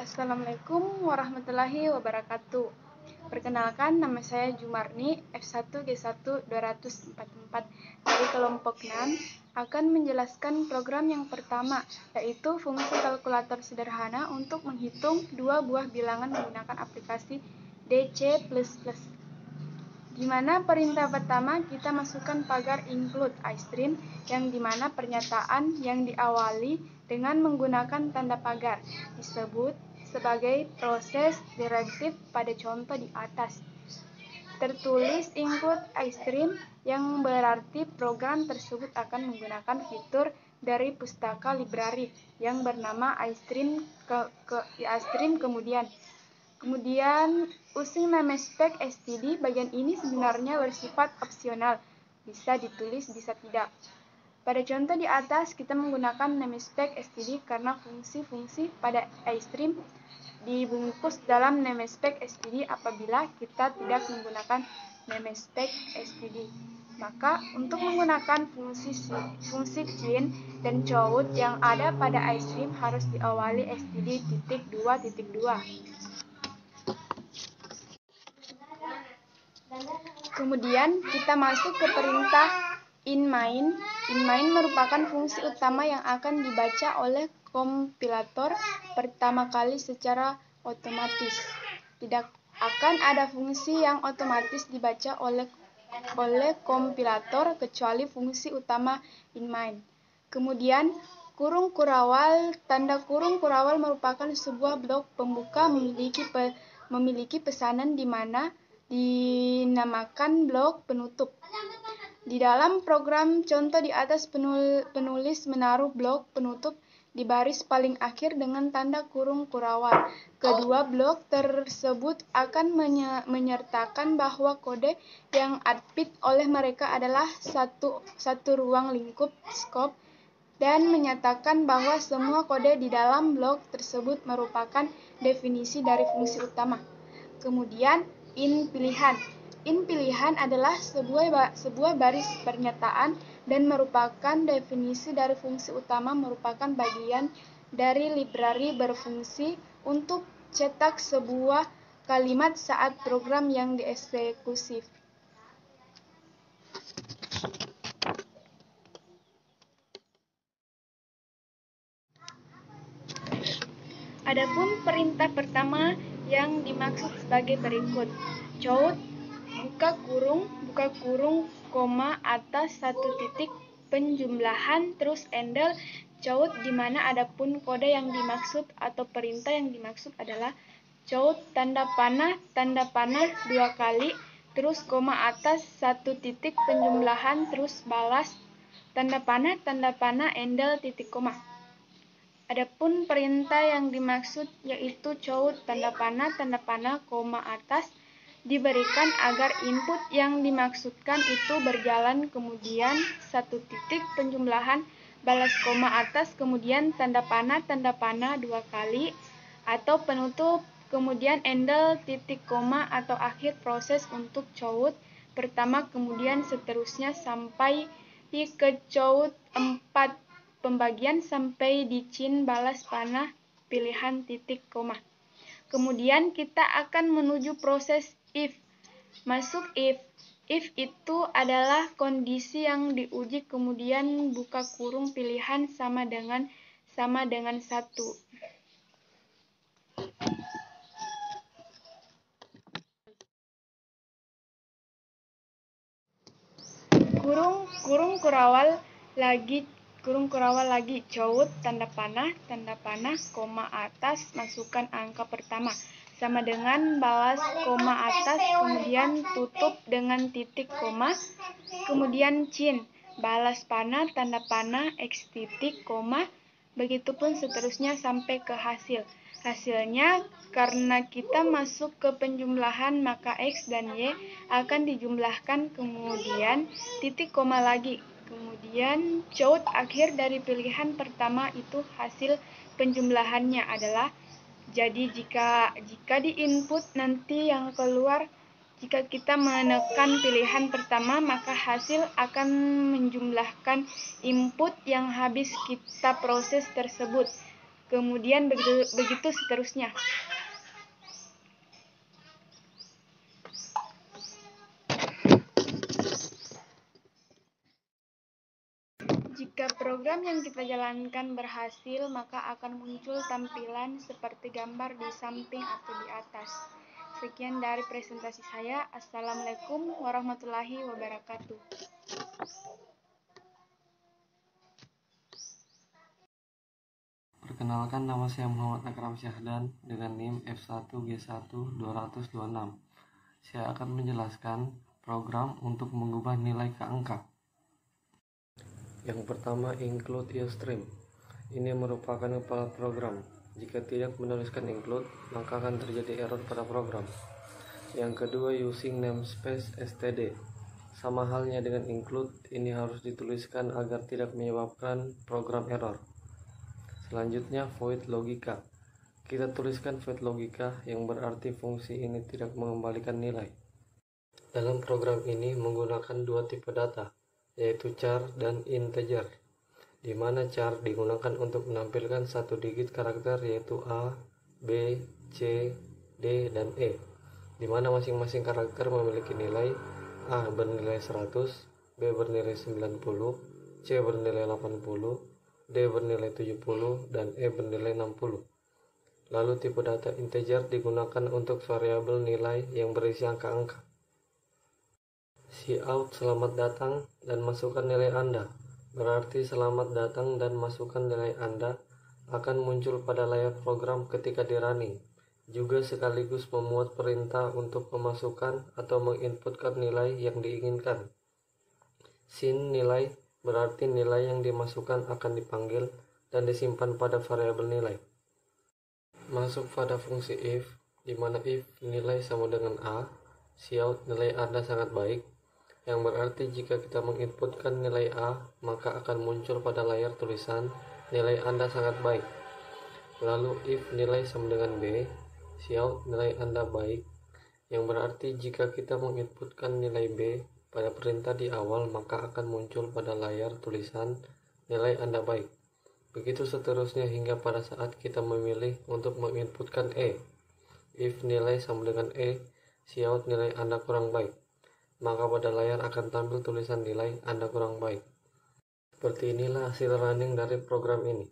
Assalamualaikum warahmatullahi wabarakatuh. Perkenalkan, nama saya Jumarni, F1G1 244 dari kelompok 6, akan menjelaskan program yang pertama, yaitu fungsi kalkulator sederhana untuk menghitung dua buah bilangan menggunakan aplikasi DC++. Di mana perintah pertama kita masukkan pagar include iStream, yang dimana pernyataan yang diawali dengan menggunakan tanda pagar disebut sebagai proses direktif pada contoh di atas. Tertulis include iStream yang berarti program tersebut akan menggunakan fitur dari pustaka library yang bernama iStream Kemudian using namespec std. Bagian ini sebenarnya bersifat opsional, bisa ditulis bisa tidak. Pada contoh di atas kita menggunakan namespec std karena fungsi-fungsi pada iStream dibungkus dalam namespec std apabila kita tidak menggunakan namespec std. Maka untuk menggunakan fungsi cin dan cout yang ada pada iStream harus diawali std.2.2. Kemudian kita masuk ke perintah inMain. inMain merupakan fungsi utama yang akan dibaca oleh kompilator pertama kali secara otomatis. Tidak akan ada fungsi yang otomatis dibaca oleh kompilator kecuali fungsi utama inMain. Kemudian tanda kurung kurawal merupakan sebuah blok pembuka memiliki pesanan di mana dinamakan blok penutup. Di dalam program contoh di atas penulis menaruh blok penutup di baris paling akhir dengan tanda kurung kurawal. Kedua blok tersebut akan menyertakan bahwa kode yang output oleh mereka adalah satu ruang lingkup scope dan menyatakan bahwa semua kode di dalam blok tersebut merupakan definisi dari fungsi utama. Kemudian in pilihan adalah sebuah baris pernyataan dan merupakan definisi dari fungsi utama, merupakan bagian dari library berfungsi untuk cetak sebuah kalimat saat program yang dieksekusi. Adapun perintah pertama yang dimaksud sebagai berikut. Cout buka kurung, koma, atas satu titik, penjumlahan, terus endel cout, di mana adapun kode yang dimaksud atau perintah yang dimaksud adalah cout tanda panah 2 kali, terus koma atas satu titik, penjumlahan, terus balas tanda panah endel titik koma. Adapun perintah yang dimaksud yaitu cout tanda panah, koma atas diberikan agar input yang dimaksudkan itu berjalan, kemudian satu titik, penjumlahan, balas koma atas, kemudian tanda panah 2 kali, atau penutup, kemudian endel titik koma atau akhir proses untuk cout pertama, kemudian seterusnya sampai ke cout 4 pembagian sampai di cin balas panah pilihan titik koma. Kemudian kita akan menuju proses if. Masuk if. If itu adalah kondisi yang diuji, kemudian buka kurung pilihan sama dengan 1. Kurung kurawal lagi cout tanda panah, koma atas, masukkan angka pertama sama dengan balas koma atas, kemudian tutup dengan titik koma, kemudian cin balas panah tanda panah x titik koma, begitupun seterusnya sampai ke hasil. Hasilnya, karena kita masuk ke penjumlahan, maka X dan Y akan dijumlahkan, kemudian titik koma lagi. Kemudian cout akhir dari pilihan pertama itu hasil penjumlahannya adalah, jadi jika di input nanti yang keluar, jika kita menekan pilihan pertama, maka hasil akan menjumlahkan input yang habis kita proses tersebut. Kemudian begitu seterusnya. Jika program yang kita jalankan berhasil, maka akan muncul tampilan seperti gambar di samping atau di atas. Sekian dari presentasi saya. Assalamualaikum warahmatullahi wabarakatuh. Perkenalkan, nama saya Muhammad Akram Syahdan dengan NIM F1G1-226. Saya akan menjelaskan program untuk mengubah nilai ke angka. Yang pertama, include Ustream. Ini merupakan kepala program. Jika tidak menuliskan include, maka akan terjadi error pada program. Yang kedua, using namespace std. Sama halnya dengan include, ini harus dituliskan agar tidak menyebabkan program error. Selanjutnya, void logika. Kita tuliskan void logika yang berarti fungsi ini tidak mengembalikan nilai. Dalam program ini menggunakan dua tipe data, yaitu char dan integer, di mana char digunakan untuk menampilkan satu digit karakter yaitu A, B, C, D, dan E, di mana masing-masing karakter memiliki nilai. A bernilai 100, B bernilai 90, C bernilai 80, D bernilai 70, dan E bernilai 60. Lalu tipe data integer digunakan untuk variabel nilai yang berisi angka-angka. Cout selamat datang dan masukkan nilai Anda. Berarti selamat datang dan masukkan nilai Anda akan muncul pada layar program ketika di running. Juga sekaligus memuat perintah untuk memasukkan atau menginputkan nilai yang diinginkan. Sin nilai berarti nilai yang dimasukkan akan dipanggil dan disimpan pada variabel nilai. Masuk pada fungsi if, di mana if nilai sama dengan A, cout nilai Anda sangat baik, yang berarti jika kita menginputkan nilai A, maka akan muncul pada layar tulisan nilai Anda sangat baik. Lalu if nilai sama dengan B, cout nilai Anda baik, yang berarti jika kita menginputkan nilai B pada perintah di awal, maka akan muncul pada layar tulisan nilai Anda baik. Begitu seterusnya hingga pada saat kita memilih untuk menginputkan E. If nilai sama dengan E, cout nilai Anda kurang baik, maka pada layar akan tampil tulisan nilai Anda kurang baik. Seperti inilah hasil running dari program ini.